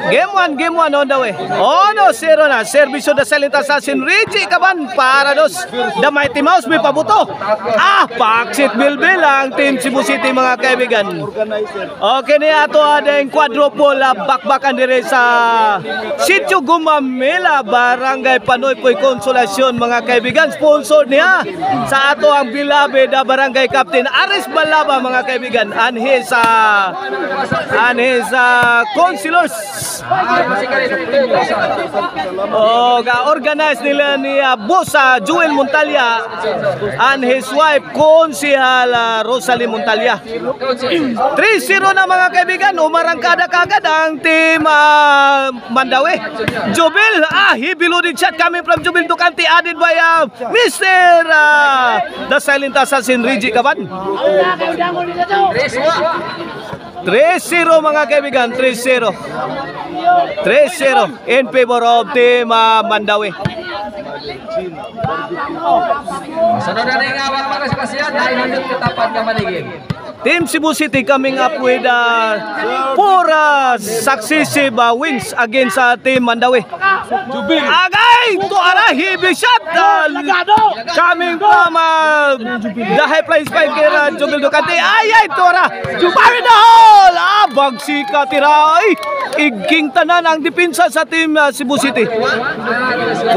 Game 1 on the way. 1-0 na. Servisyo na Silent Assassin. Reggie Caban para dos. The Mighty Mouse may pabuto. Paksit Bilbil ang Team Cebu City mga kaibigan. Okay niya ato adeng quadruple bakbakan dire sa Sitio Gumamela, Barangay Panoy Poy Konsolasyon mga kaibigan. Sponsor niya sa ato ang bilabe na Barangay Captain Aris Balaba mga kaibigan. And his councilors. Organize nila ni Boss Joel Montalya and his wife Konsihal Rosalie Montalya. 3-0 na mga kaibigan. Umarangkada kagad ang team Mandawi. Jobil, he reloaded shot coming from Jobil Ducante, added by Mr. the Silent Assassin Reggie Caban. 3-0 mga kaibigan, 3-0 in favor of team Mandawi. Sunod na yung awang mga spasyan dahil nandun katapat ka maligid. Team Cebu City coming up with 4 successive wins against Team Mandawi. Agay! Tuara! Heavy shot! Coming from the high flying spike kay Jubil Ducante. Ay! Tuara! Fire in the hole! Bagsika tira! Ay! Iging tanan ang depensa sa Team Cebu City. 4-0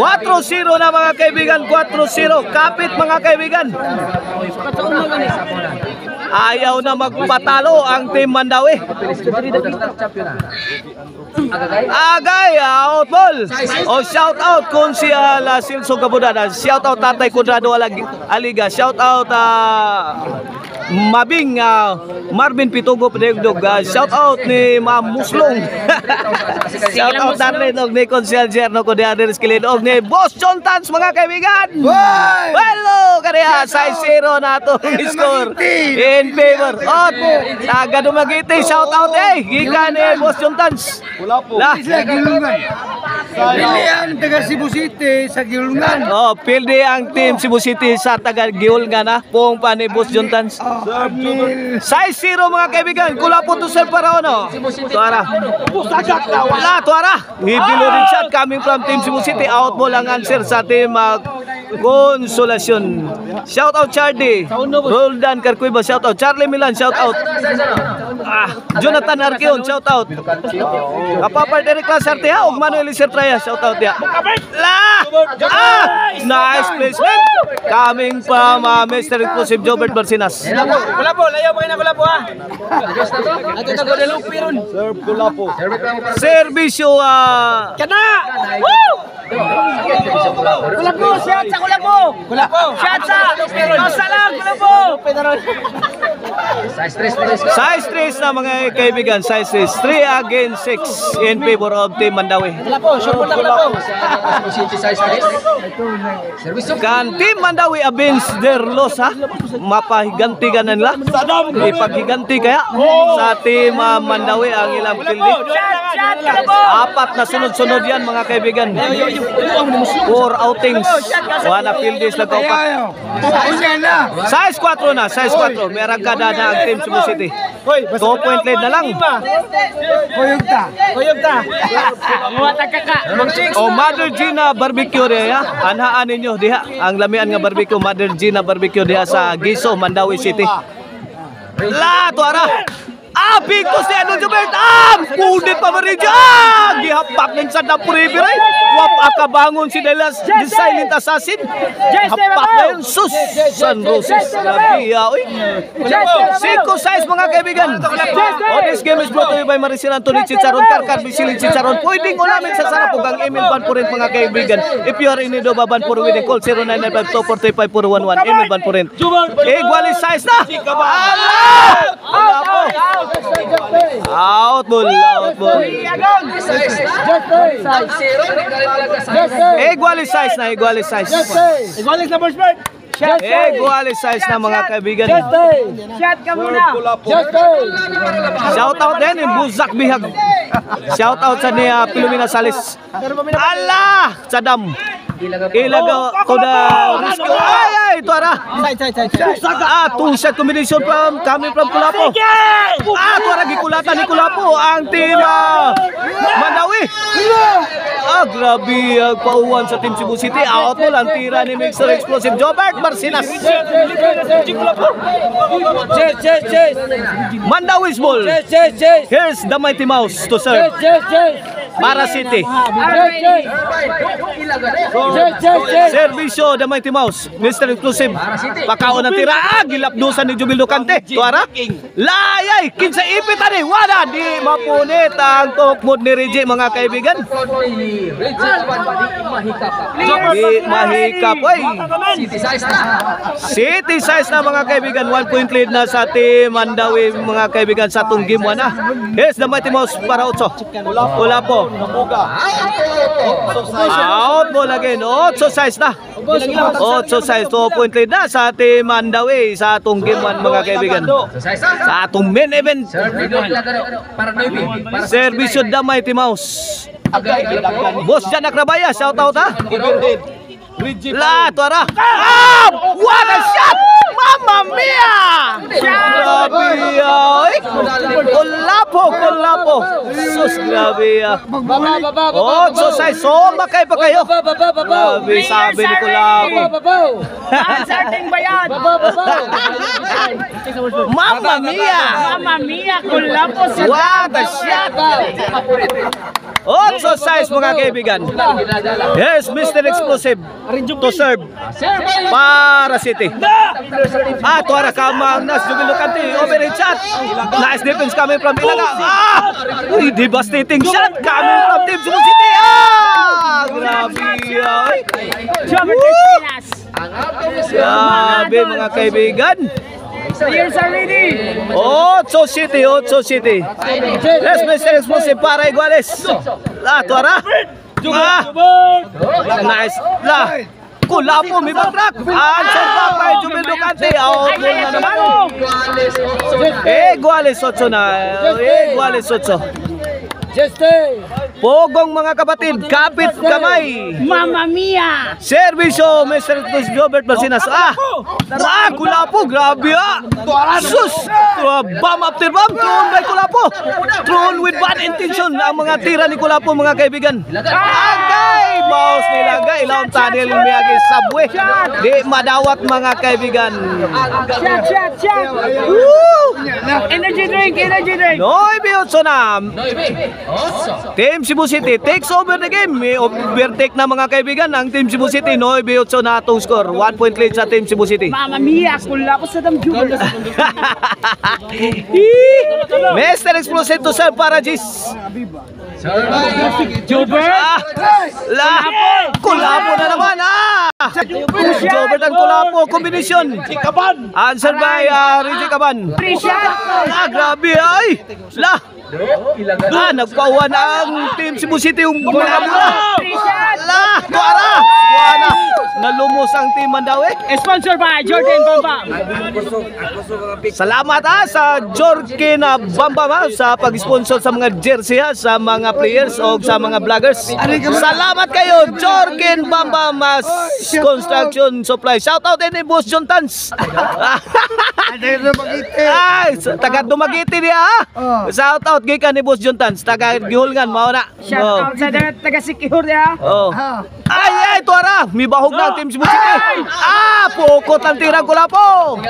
na mga kaibigan. 4-0. Kapit mga kaibigan. Ayaw na magpatalo ang Team Mandawi. Agay, out ball. Shout out kung si Silso Gabudada. Shout out Tatay Kudrado Aliga. Shout out Mabing Marvin Pitugo Pedegdog. Shout out ni Ma'am Muslong. Shout out natin ni Consiel Jerno ko di Aderis Kilidog ni Boss John Tans mga kaibigan. Hello kaya 6-0 na ito score in favor of Gadumagiti. Shout out gikan ni Boss John Tans. Pildi ang taga Cebu City sa Gilungan. Pildi ang Team Cebu City sa taga Gilungan pong pa ni Boss John Tans. 6-0 mga kaibigan. Kula po to sir para ano. Tuara. Tuara. Reloaded shot coming from Team Cebu City. Out ball ang answer sa Team Konsolasyon. Shout out Charlie. Roldan Carcuiba. Shout out Charlie Milan. Shout out Jonathan Arqueon. Shout out Kapapal Derek Lasarte ha. Og Manuel Isertraya. Shout out ya. Nice placement coming from Mr. Inclusive Jobert Barcinas. Kulapo, layaw pa kayo na kulapo ha. Ato na gode lupi ron. Serve kulapo. Servisyo Kana! Woo! Kulapo, shot sa kulapo. Kulapo. Shot sa. Masalang kulapo. Size 3 na mga kaibigan. Size 3 against 6 in favor of Team Mandawi. Kulapo, shot na kulapo. Kan Team Mandawi against their loss ha. Mapahiganti ka na nila. Ipaghiganti kaya sa Team Mandawi ang ilang pildi. 4 na sunod-sunod yan mga kaibigan. 4 outings. 1 pildi na kaupat. Size 4 na. Size 4. Merang kada na ang Team Cebu City. 2 point lead na lang. Kuyugta. Mother Gina Barbecue diha. Anhaan ninyo diha. Ang lamian nga barbecue. Mother Gina Barbecue diha sa Giso, Mandawi City. Tuara. Bigos ni Anong Jobert. Punit pa maridya. Gihapak ng sa Dapuribiray. Wap akabangon si Delas the Silent Assassin. Hapak na yun. Sus. San Roses. Labiya. 5-6 mga kaibigan. This game is brought to you by Maricel Anthony Chicharon. Karkar Bisilin Chicharon. Pwedeng ulamin sa sarapog ang email ban po rin mga kaibigan. If you are in need of a ban for winning, call 0995-245-411. Email ban po rin. Equally size na. Wala po. Out ball. Equally size na. Equalize na first bird. Equalize size na mga kaibigan. Shot ka muna. Shout out din Buzak Bihag. Shout out sa niya Pilomena Salis. Allah! Sadam. Ilaga. to the rescue. Ay, tuara. Two-shot combination coming from Kulapo. Tuara gikulatan ni Kulapo ang team Mandawi. Grabe ang pauwan sa team Cebu City. Out mo lang tira ni Mixer Explosive Jobert Marcinas. Mandawi's ball. Here's the Mighty Mouse to serve. Para City. Servisyo the Mighty Mouse. Mr. Exclusive. Pakaon ng tira. Gilapdusan ni Jubil Lucante. Tuara. Layay. Kinsa ipit ani. Wala. Di mapunit ang tukmod ni Reggie mga kaibigan. Di mahikap. City size na mga kaibigan. 1 point lead na sa team Mandawi mga kaibigan sa itong game 1 na. Here's the Mighty Mouse para Otso. Wala po. Out ball again. 8 size na. 8 size. 2 point lead na sa team Mandawi sa itong game 1 mga kaibigan. Sa itong main event. Servisyo the Mighty Mouse. Boss Janak Rabaya, shout out ha. La, tuara. What a shot! Mamma mia! Grabe ay. Kulapo. Sus, grabe ya. So size, makay pa kayo. Grabe, sabi ni Kulapo. Starting ba yan? Mamma mia! Kulapo sa What a shot! So size mga kaibigan. Yes, Mr. Explosive to serve para City. Tuara kamang nas Jubil Lucante. Overhead shot. Nice defense coming from Ilaga. Devastating shot coming from Team Cebu City. Grabe. Grabe mga kaibigan. Players are ready. Otso City. Yes, Mr. Explosive para Iguales. Tuara. Nice. Kulapo, may backtrack. Answer back by Jubil Lucante. Out goal na naman. Iguales 8 na. Iguales 8. Pogong mga kapatid, kapit kamay. Mamma mia! Servisyo, Mr. Robert Marcinas. Kulapo, grabe Sus! Bomb after bomb, thrown by Kulapo. Thrown with bad intention ang mga tira ni Kulapo mga kaibigan. Agay! Mouse nilagay. Laon tunnel miyagi subway. Di madawat mga kaibigan. Shot! Energy drink! Noy Biotso na. Team Cebu City takes over the game. May overtake na mga kaibigan ang Team Cebu City. Noy Biotso na itong score. 1 point lead sa Team Cebu City. Mamma mia! Kulapo sa damjugan. Mr. Explosive to serve para Gis. Kulapo na naman Jobert ang Kulapo combination. Answer by Reggie Caban. Grabe ay. Nagpawan ang Team Cebu City yung bola. Tuara. Nalumos ang Team Mandawi. Sponsored by Jordan Bamba. Salamat sa Jordan Bamba sa pag-sponsor sa mga jersey sa mga players o sa mga vloggers. Salamat kayo Jordan Bamba Mas Construction Supply. Shout out din ni Boss John Tans. Taga Dumaguete niya Shout out gikan ni Boss John Tans. Taga Gihulngan mao na. Shout out sa taga Sikihor niya. Ay, tuara. May bahog na ang Team Cebu City. Pukot ang tirang Kulapo.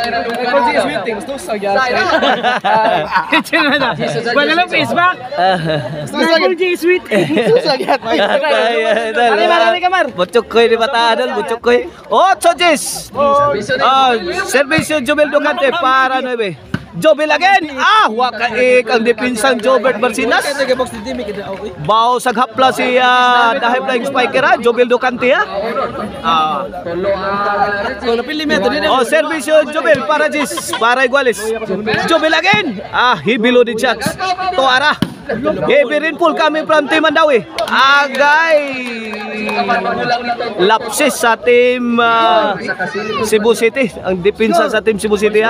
Wala lang Facebook. Double J Sweet. Marami kamar. Butchokoy ni Batadal, butchokoy. 8 Jis. Servisyo Jubil Lucante para 9. Jobel again. Wakaik ang depinsang Jobert Marcinas. Bao saghapla si the high flying spiker Jobel Lucante servisyo Jobel para Gis, para Iguales. Jobel again. He below the shots. Tuara. Heavy rainfall coming from Team Mandawi. Agay. Lapses sa Team Cebu City. Ang depensa sa Team Cebu City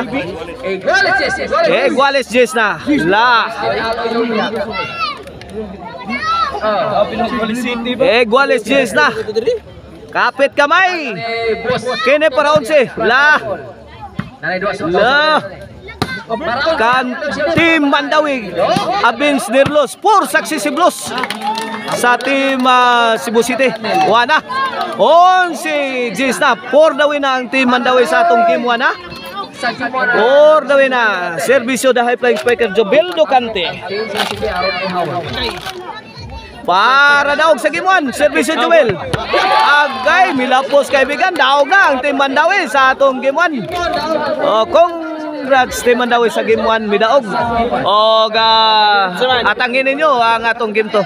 Iguales Jess na. Iguales Jess na. Kapit kamay. Kini para 11. La. Nanay dua La. Kan Team Mandawi Abins Nirlos 4 successive loss sa Team Cebu City. Wana 11 G's na 4 daw na ang Team Mandawi sa atong game 1 na. 4 daw na serbisyo da high flying spiker Jobildo Cante para daog sa game 1. Serbisyo Joel agay milapos kaibigan, daog na ang Team Mandawi sa atong game 1. Congrats Team Mandawi sa game 1 midaog. Og atangin ninyo ang atong game 2.